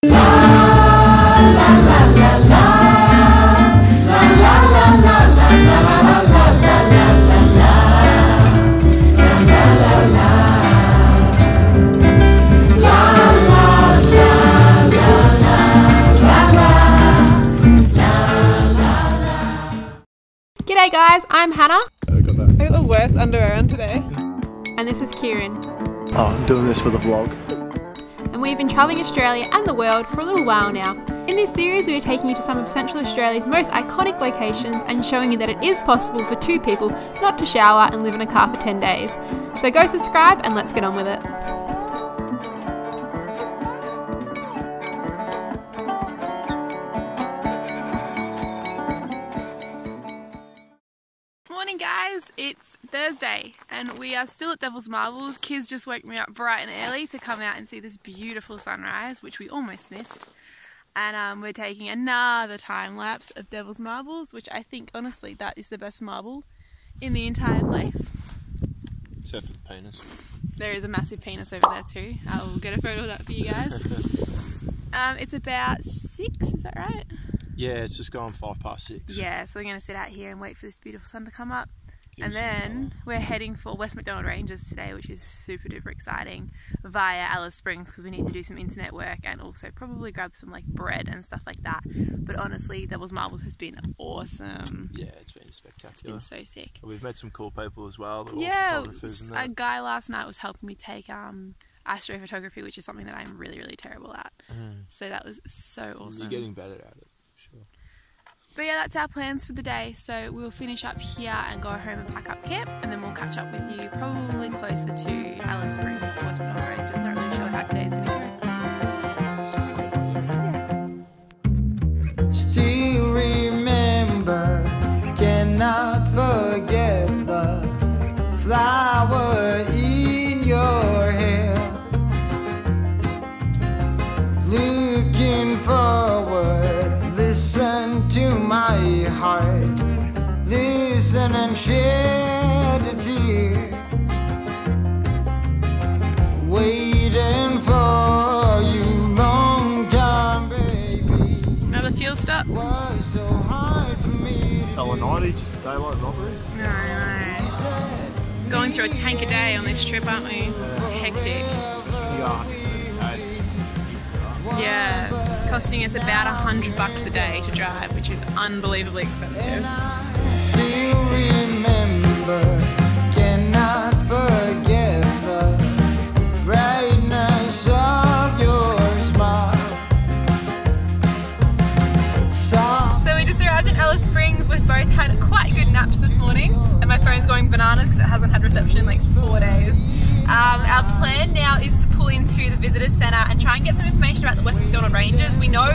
G'day guys, I'm Hannah. I got that. I got the worst underwear on today. And this is Kieran. Oh, I'm doing this for the vlog. And we've been travelling Australia and the world for a little while now. In this series we are taking you to some of Central Australia's most iconic locations and showing you that it is possible for two people not to shower and live in a car for 10 days. So go subscribe and let's get on with it. Morning guys, it's Thursday and we are still at Devil's Marbles. Kiz just woke me up bright and early to come out and see this beautiful sunrise, which we almost missed. And we're taking another time lapse of Devil's Marbles, which I think honestly that is the best marble in the entire place. Except for the penis. There is a massive penis over there too. I will get a photo of that for you guys. It's about 6, is that right? Yeah, it's just gone 6:05. Yeah, so we're going to sit out here and wait for this beautiful sun to come up. And then we're heading for West MacDonnell Ranges today, which is super duper exciting, via Alice Springs because we need to do some internet work and also probably grab some like bread and stuff like that. But honestly, Devil's Marbles has been awesome. Yeah, it's been spectacular. It's been so sick. We've met some cool people as well. Yeah, a guy last night was helping me take astrophotography, which is something that I'm really, really terrible at. So that was so awesome. You're getting better at it, sure. But yeah, that's our plans for the day. So we'll finish up here and go home and pack up camp, and then we'll catch up with you probably closer to Alice Springs or West MacDonnell Ranges. Not really sure how today's going to go. Yeah. Still remember, cannot forget the flower in your hair. Looking forward, listen to my heart, listen and shed a tear. Waiting for you long time, baby. Another fuel stop? Was so hard for me to $1.90, just daylight robbery. No. Going through a tank a day on this trip, aren't we? It's hectic. Yeah, it's costing us about $100 a day to drive, which is unbelievably expensive. still remember, cannot forget the brightness of your smile. So we just arrived in Alice Springs. We've both had quite good naps this morning and my phone's going bananas because it hasn't had reception in like 4 days. Our plan now is to pull into the visitor centre and try and get some information about the West MacDonnell Ranges. We know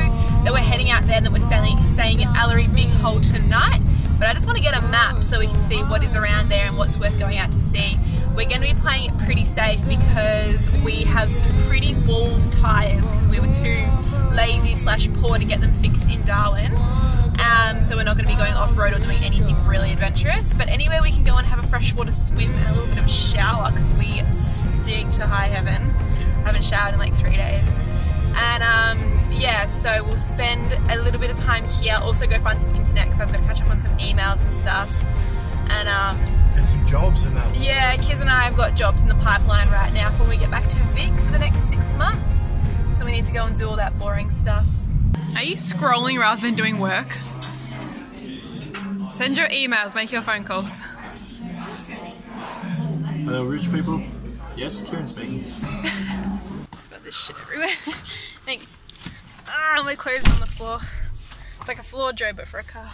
that we're heading out there and that we're staying at Ellery Creek Bighole tonight, but I just want to get a map so we can see what is around there and what's worth going out to see. We're going to be playing it pretty safe because we have some pretty bald tyres because we were too lazy / poor to get them fixed in Darwin. So we're not going to be going off-road or doing anything really adventurous, but anywhere we can go and have a freshwater swim and a little bit of a shower because we stink to high heaven. Haven't showered in like 3 days. And yeah, so we'll spend a little bit of time here, also go find some internet because I've got to catch up on some emails and stuff. And there's some jobs in that. Yeah, Kiz and I have got jobs in the pipeline right now for when we get back to Vic for the next 6 months. So we need to go and do all that boring stuff. Are you scrolling rather than doing work? Send your emails, make your phone calls. Are there rich people? Yes, Kieran speaking. Got this shit everywhere. Thanks. Ah, my clothes are on the floor. It's like a floor job but for a car.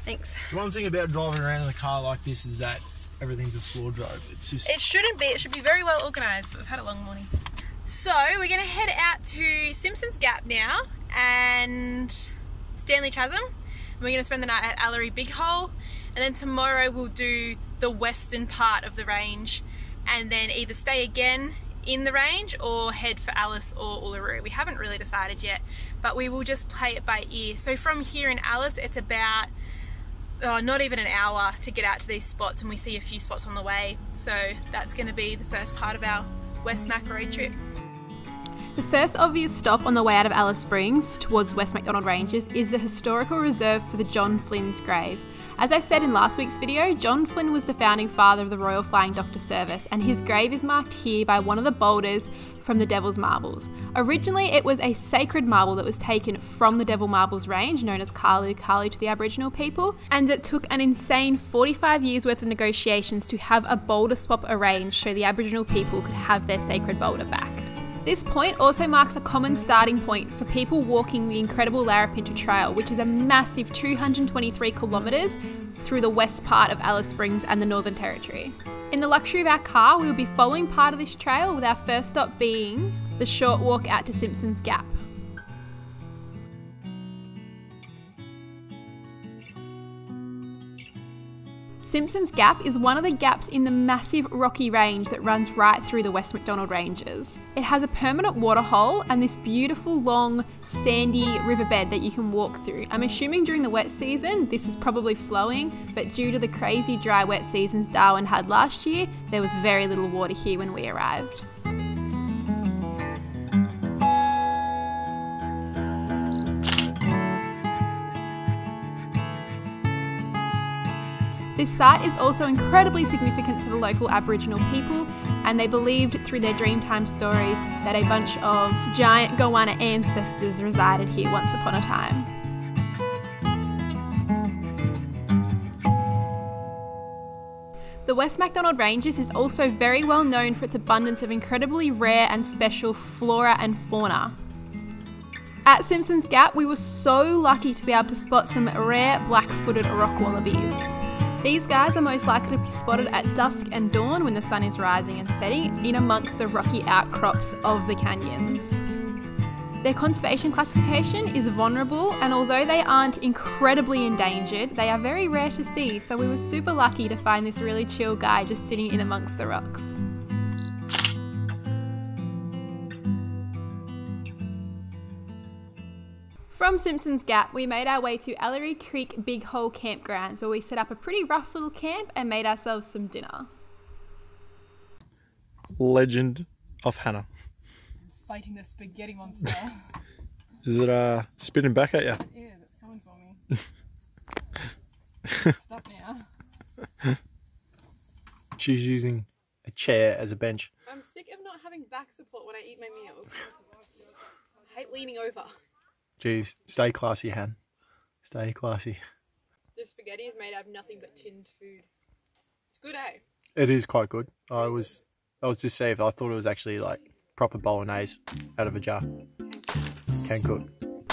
Thanks. The one thing about driving around in a car like this is that everything's a floor drove. It's just... It shouldn't be. It should be very well organised, but we've had a long morning. So we're going to head out to Simpsons Gap now and Stanley Chasm. We're going to spend the night at Ellery Bighole, and then tomorrow we'll do the western part of the range and then either stay again in the range or head for Alice or Uluru. We haven't really decided yet, but we will just play it by ear. So from here in Alice it's about not even an hour to get out to these spots, and we see a few spots on the way. So that's going to be the first part of our West Mac road trip. The first obvious stop on the way out of Alice Springs towards West MacDonnell Ranges is the historical reserve for the John Flynn's grave. As I said in last week's video, John Flynn was the founding father of the Royal Flying Doctor Service, and his grave is marked here by one of the boulders from the Devil's Marbles. Originally, it was a sacred marble that was taken from the Devil Marbles range, known as Helloooooo to the Aboriginal people, and it took an insane 45 years worth of negotiations to have a boulder swap arranged so the Aboriginal people could have their sacred boulder back. This point also marks a common starting point for people walking the incredible Larapinta Trail, which is a massive 223 kilometres through the west part of Alice Springs and the Northern Territory. In the luxury of our car, we will be following part of this trail, with our first stop being the short walk out to Simpsons Gap. Simpsons Gap is one of the gaps in the massive rocky range that runs right through the West MacDonnell Ranges. It has a permanent waterhole and this beautiful long sandy riverbed that you can walk through. I'm assuming during the wet season this is probably flowing, but due to the crazy dry wet seasons Darwin had last year, there was very little water here when we arrived. This site is also incredibly significant to the local Aboriginal people, and they believed through their Dreamtime stories that a bunch of giant goanna ancestors resided here once upon a time. The West MacDonnell Ranges is also very well known for its abundance of incredibly rare and special flora and fauna. At Simpsons Gap, we were so lucky to be able to spot some rare black-footed rock wallabies. These guys are most likely to be spotted at dusk and dawn when the sun is rising and setting in amongst the rocky outcrops of the canyons. Their conservation classification is vulnerable, and although they aren't incredibly endangered, they are very rare to see, so we were super lucky to find this really chill guy just sitting in amongst the rocks. From Simpsons Gap, we made our way to Ellery Creek Bighole Campgrounds, where we set up a pretty rough little camp and made ourselves some dinner. Legend of Hannah. Fighting the spaghetti monster. Is it spinning back at you? Yeah, that's coming for me. Stop now. She's using a chair as a bench. I'm sick of not having back support when I eat my meals. I hate leaning over. Jeez, stay classy, Han. Stay classy. The spaghetti is made out of nothing but tinned food. It's good, eh? It is quite good. I was deceived. I thought it was actually like proper bolognese out of a jar. Can cook.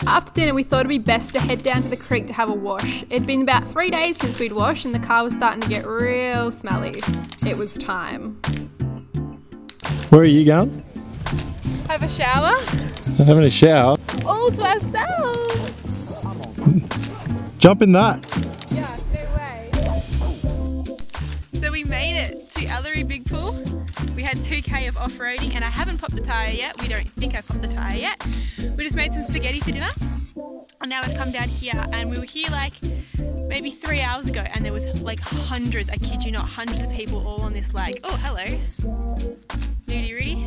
After dinner, we thought it'd be best to head down to the creek to have a wash. It'd been about 3 days since we'd washed, and the car was starting to get real smelly. It was time. Where are you going? Have a shower. Having a shower. All to ourselves. Jump in that. Yeah, no way. So we made it to Ellery Big Pool. We had 2k of off-roading, and I haven't popped the tyre yet. We don't think I popped the tyre yet. We just made some spaghetti for dinner, and now we've come down here, and we were here like maybe 3 hours ago, and there was like hundreds, I kid you not, hundreds of people all on this like, oh hello, Nudie Rudy.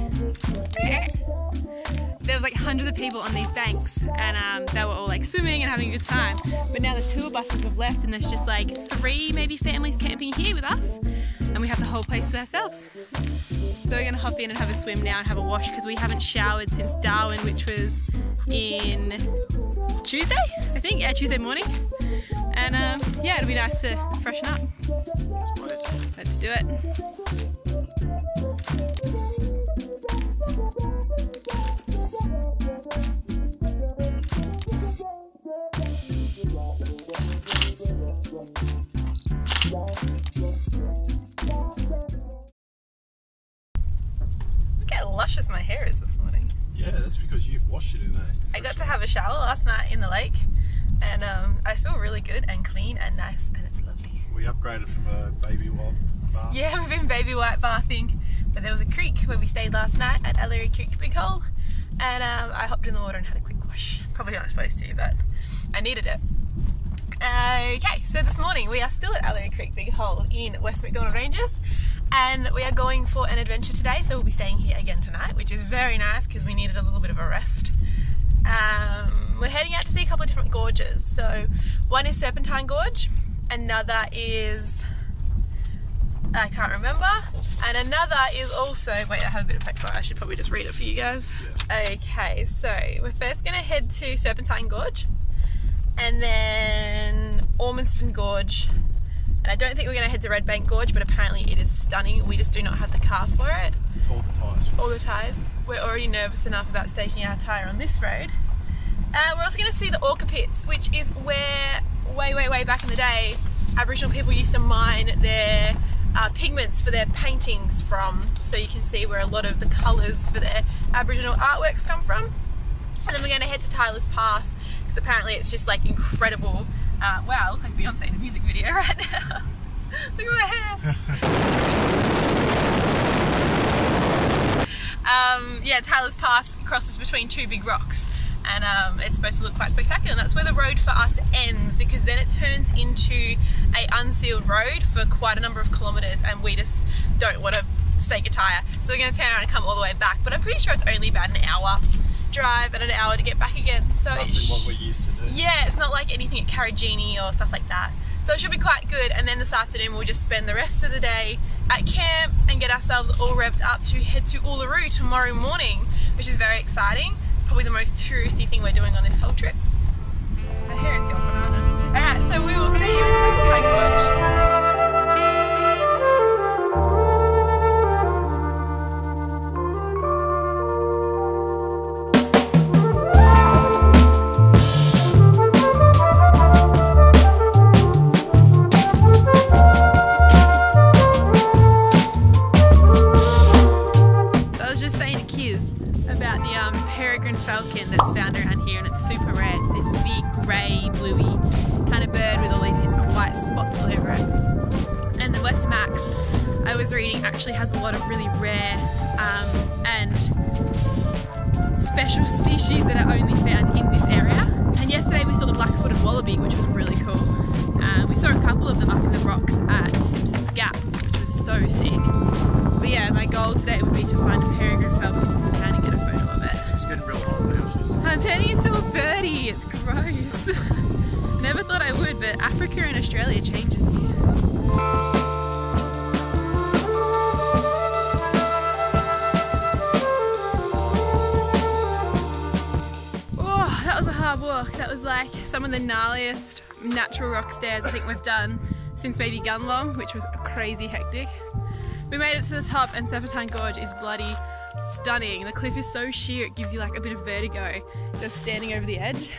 There was like hundreds of people on these banks, and they were all like swimming and having a good time. But now the tour buses have left, and there's just like 3 maybe families camping here with us, and we have the whole place to ourselves. So we're gonna hop in and have a swim now and have a wash, because we haven't showered since Darwin, which was in Tuesday, I think. Yeah, Tuesday morning. And yeah, it'll be nice to freshen up. Let's do it. Look how luscious my hair is this morning. Yeah, that's because you've washed it in there. I got to have a shower last night in the lake, and I feel really good and clean and nice, and it's lovely. We upgraded from a baby white bath. Yeah, we've been baby white bathing, but there was a creek where we stayed last night at Ellery Creek Bighole, and I hopped in the water and had a quick wash. Probably not supposed to, but I needed it. Okay, so this morning we are still at Ellery Creek Bighole in West MacDonnell Ranges, and we are going for an adventure today, so we'll be staying here again tonight, which is very nice because we needed a little bit of a rest. We're heading out to see a couple of different gorges. So one is Serpentine Gorge, another is, I can't remember, and another is also, wait, I have a bit of paper, I should probably just read it for you guys. Okay, so we're first going to head to Serpentine Gorge and then Orminston Gorge, and I don't think we're going to head to Red Bank Gorge, but apparently it is stunning. We just do not have the car for it. All the tyres. All the tyres. We're already nervous enough about staking our tyre on this road. We're also going to see the Orca Pits, which is where way back in the day Aboriginal people used to mine their pigments for their paintings from, so you can see where a lot of the colours for their Aboriginal artworks come from. And then we're going to head to Tyler's Pass because apparently it's just like incredible. Wow, I look like Beyonce in a music video right now. Look at my hair. Yeah, Tyler's Pass crosses between two big rocks, and it's supposed to look quite spectacular, and that's where the road for us ends, because then it turns into a unsealed road for quite a number of kilometres, and we just don't want to stake a tyre, so we're going to turn around and come all the way back. But I'm pretty sure it's only about an hour drive and an hour to get back again, so Nothing what we used to do. yeah, it's not like anything at Carragini or stuff like that, so it should be quite good. And then this afternoon we'll just spend the rest of the day at camp and get ourselves all revved up to head to Uluru tomorrow morning, which is very exciting. It's probably the most touristy thing we're doing on this whole trip. My hair is going bananas. Alright, so we will see you in Serpentine Gorge. About the Peregrine Falcon that's found around here, and it's super rare. It's this big grey, bluey kind of bird with all these white spots all over it. And the West Macs, I was reading, actually has a lot of really rare and special species that are only found in this area. And yesterday we saw the black-footed wallaby, which was really cool. We saw a couple of them up in the rocks at Simpsons Gap, which was so sick. But yeah, my goal today would be to find a Peregrine Falcon if we can and get a photo of it. It's getting real hot now. I'm turning into a birdie, it's gross. Never thought I would, but Africa and Australia changes here. Oh, that was a hard walk. That was like some of the gnarliest natural rock stairs I think we've done since maybe Gunlong, which was crazy hectic. We made it to the top, and Serpentine Gorge is bloody stunning. The cliff is so sheer it gives you like a bit of vertigo just standing over the edge.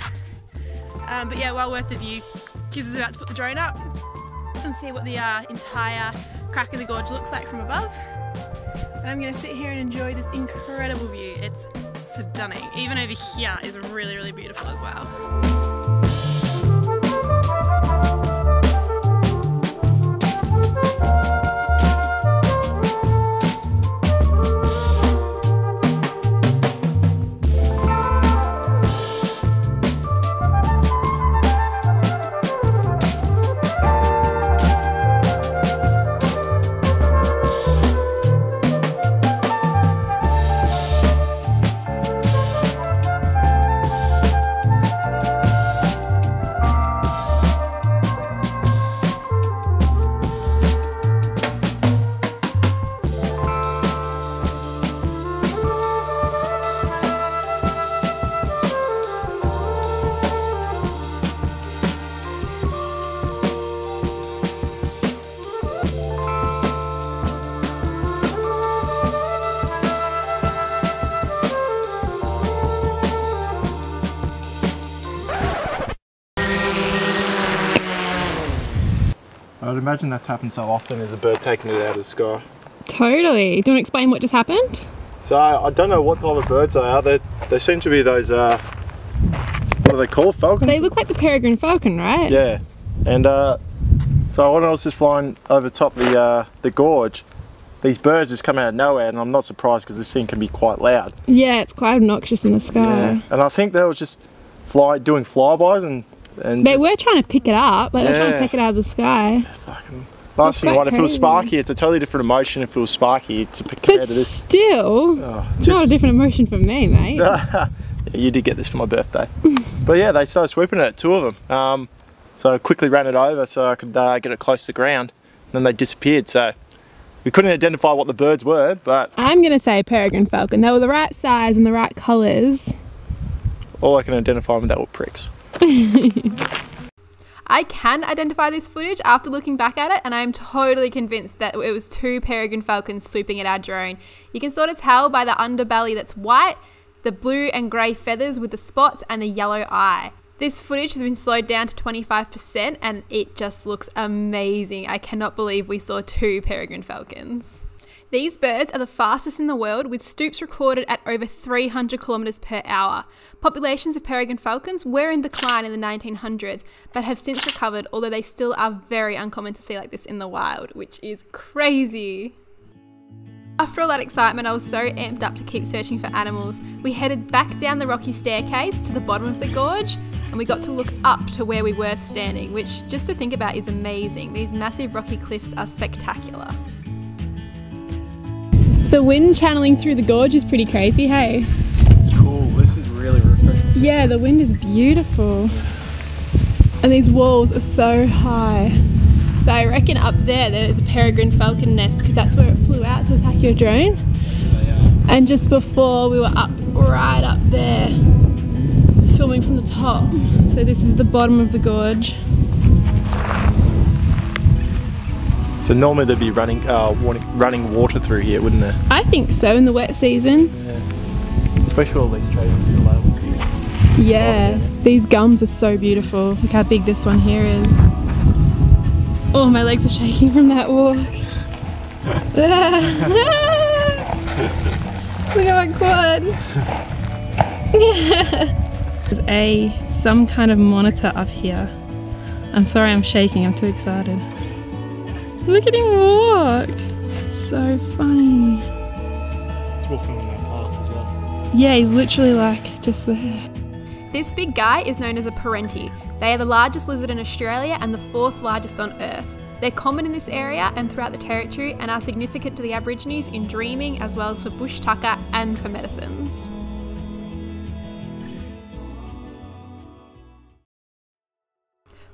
But yeah, well worth the view. Kiz is about to put the drone up and see what the entire crack of the gorge looks like from above. And I'm going to sit here and enjoy this incredible view. It's stunning. Even over here is really, really beautiful as well. I'd imagine that's happened so often as a bird taking it out of the sky. Totally. Do you want to explain what just happened? So I don't know what type of birds they are. They seem to be those, what are they called, falcons? They look like the Peregrine Falcon, right? Yeah. And so when I was just flying over top the gorge, these birds just come out of nowhere, and I'm not surprised because this thing can be quite loud. Yeah, it's quite obnoxious in the sky. Yeah. And I think they were just doing flybys and they were trying to pick it up, like they were trying to pick it out of the sky. Fucking, Last thing you quite want, if it was crazy. sparky, it's a totally different emotion if it was sparky compared But to this. still, Oh, it's not a different emotion for me, mate. Yeah, you did get this for my birthday. But yeah, they started swooping at it, 2 of them. So I quickly ran it over so I could get it close to the ground. And then they disappeared, so we couldn't identify what the birds were, but I'm going to say peregrine falcon. They were the right size and the right colours. all I can identify with that were pricks. I can identify this footage after looking back at it, and I'm totally convinced that it was 2 peregrine falcons swooping at our drone. You can sort of tell by the underbelly that's white, the blue and grey feathers with the spots, and the yellow eye. This footage has been slowed down to 25% and it just looks amazing. I cannot believe we saw 2 peregrine falcons. These birds are the fastest in the world, with stoops recorded at over 300 kilometres per hour. Populations of peregrine falcons were in decline in the 1900s, but have since recovered, although they still are very uncommon to see like this in the wild, which is crazy. After all that excitement, I was so amped up to keep searching for animals. We headed back down the rocky staircase to the bottom of the gorge, and we got to look up to where we were standing, which just to think about is amazing. These massive rocky cliffs are spectacular. The wind channeling through the gorge is pretty crazy, hey? It's cool, this is really refreshing. Yeah, the wind is beautiful. And these walls are so high. So I reckon up there there's a peregrine falcon nest, because that's where it flew out to attack your drone. And just before we were right up there, filming from the top. So this is the bottom of the gorge. So normally there'd be running water through here, wouldn't there? I think so, in the wet season. Yeah. Especially all these trees are still able to. Yeah, these gums are so beautiful. Look how big this one here is. Oh, my legs are shaking from that walk. Look at my quad. There's some kind of monitor up here. I'm sorry I'm shaking, I'm too excited. Look at him walk. It's so funny. It's walking on that path as well. Yeah, he's literally like just there. This big guy is known as a parenti. They are the largest lizard in Australia and the 4th largest on Earth. They're common in this area and throughout the territory, and are significant to the Aborigines in dreaming, as well as for bush tucker and for medicines.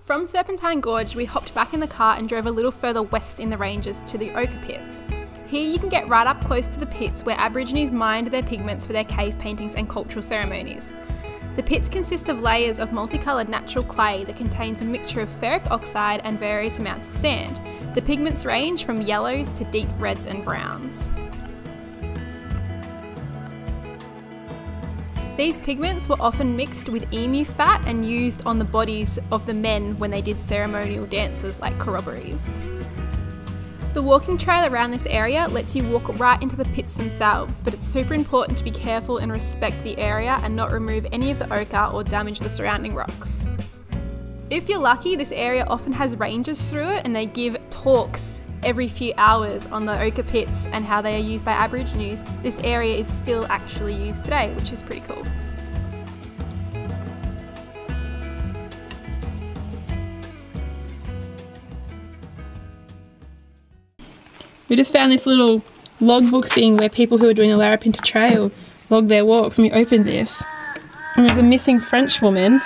From Serpentine Gorge, we hopped back in the car and drove a little further west in the ranges to the Ochre Pits. Here you can get right up close to the pits where Aborigines mined their pigments for their cave paintings and cultural ceremonies. The pits consist of layers of multicoloured natural clay that contains a mixture of ferric oxide and various amounts of sand. The pigments range from yellows to deep reds and browns. These pigments were often mixed with emu fat and used on the bodies of the men when they did ceremonial dances like corroborees. The walking trail around this area lets you walk right into the pits themselves, but it's super important to be careful and respect the area and not remove any of the ochre or damage the surrounding rocks. If you're lucky, this area often has rangers through it, and they give talks every few hours on the Orca Pits and how they are used by Aborigines. This area is still actually used today, which is pretty cool. We just found this little logbook thing where people who are doing the Larapinta Trail log their walks, and we opened this. And there's a missing French woman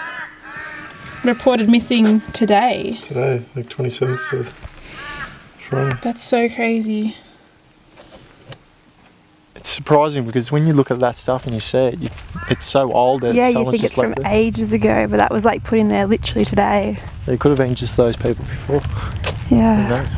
reported missing today. Today, like 27th of Friday. That's so crazy. It's surprising because when you look at that stuff and you see it, it's so old that Yeah, you someone's think it's just from left it. ages ago, but that was like put in there literally today. It could have been just those people before. Who Yeah. knows?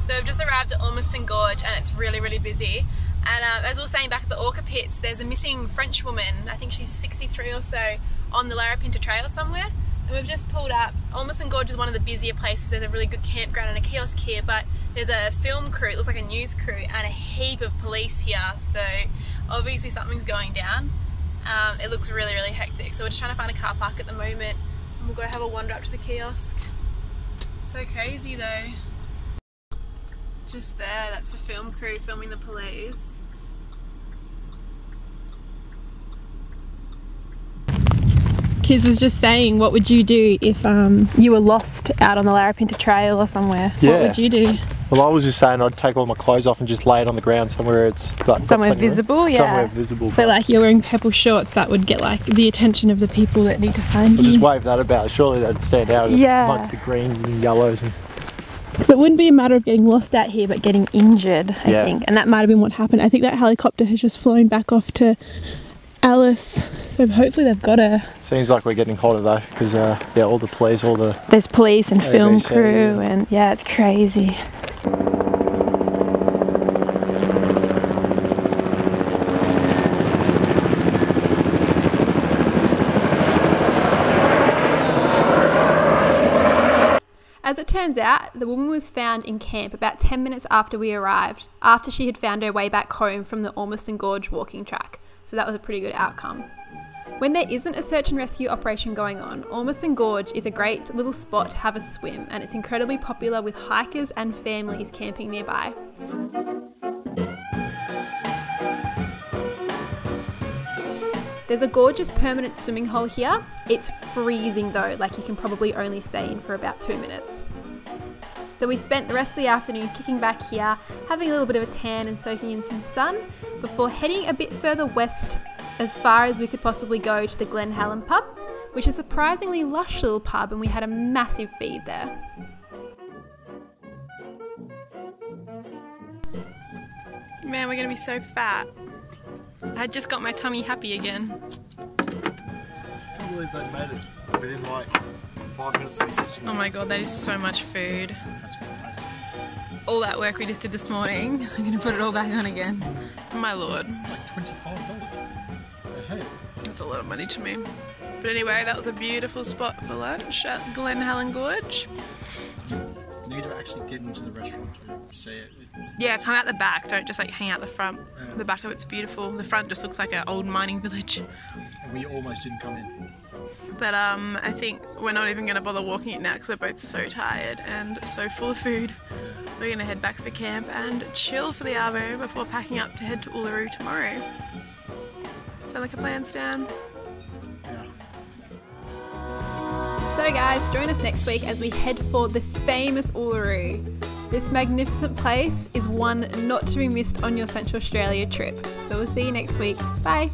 So we've just arrived at Orminston Gorge and it's really, really busy. And as we were saying back at the Orca Pits, there's a missing French woman, I think she's 63 or so, on the Larapinta Trail somewhere. And we've just pulled up. Orminston Gorge is one of the busier places. There's a really good campground and a kiosk here, but there's a film crew, it looks like a news crew, and a heap of police here. So obviously something's going down. It looks really, really hectic. So we're just trying to find a car park at the moment. And we'll go have a wander up to the kiosk. So crazy though. Just there, that's the film crew filming the police. Kiz was just saying, what would you do if you were lost out on the Larapinta Trail or somewhere? Yeah. What would you do? Well, I was just saying I'd take all my clothes off and just lay it on the ground somewhere it's like got Somewhere plenty of room. visible, yeah. Somewhere visible. So like you're wearing purple shorts, that would get like the attention of the people that need to find I'll you. just wave that about. Surely that'd stand out Yeah. amongst the greens and yellows. And So it wouldn't be a matter of getting lost out here, but getting injured, I Yeah. think. And that might have been what happened. I think that helicopter has just flown back off to Alice. So hopefully they've got her. seems like we're getting hotter though, because yeah, all the police, all the There's police and film ABC, crew, yeah. and yeah, it's crazy. As it turns out, the woman was found in camp about 10 minutes after we arrived, after she had found her way back home from the Orminston Gorge walking track. So that was a pretty good outcome. When there isn't a search and rescue operation going on, Orminston Gorge is a great little spot to have a swim, and it's incredibly popular with hikers and families camping nearby. There's a gorgeous permanent swimming hole here. It's freezing though, like you can probably only stay in for about 2 minutes. So we spent the rest of the afternoon kicking back here, having a little bit of a tan and soaking in some sun, before heading a bit further west as far as we could possibly go to the Glen Helen Pub, which is a surprisingly lush little pub, and we had a massive feed there. Man, we're gonna be so fat. I just got my tummy happy again. I can't believe they made it within like 5 minutes of me sitting. Oh my god, that is so much food. That's crazy. All that work we just did this morning, I'm gonna put it all back on again. My lord. It's like $25 a head. That's a lot of money to me. But anyway, that was a beautiful spot for lunch at Glen Helen Gorge. You need to actually get into the restaurant to see it. Yeah, come out the back, don't just like hang out the front. Yeah. The back of it's beautiful. The front just looks like an old mining village. And we almost didn't come in. But I think we're not even gonna bother walking it now because we're both so tired and so full of food. We're gonna head back for camp and chill for the arvo before packing up to head to Uluru tomorrow. Sound like a plan, Stan? Yeah. So guys, join us next week as we head for the famous Uluru. This magnificent place is one not to be missed on your Central Australia trip. So we'll see you next week. Bye.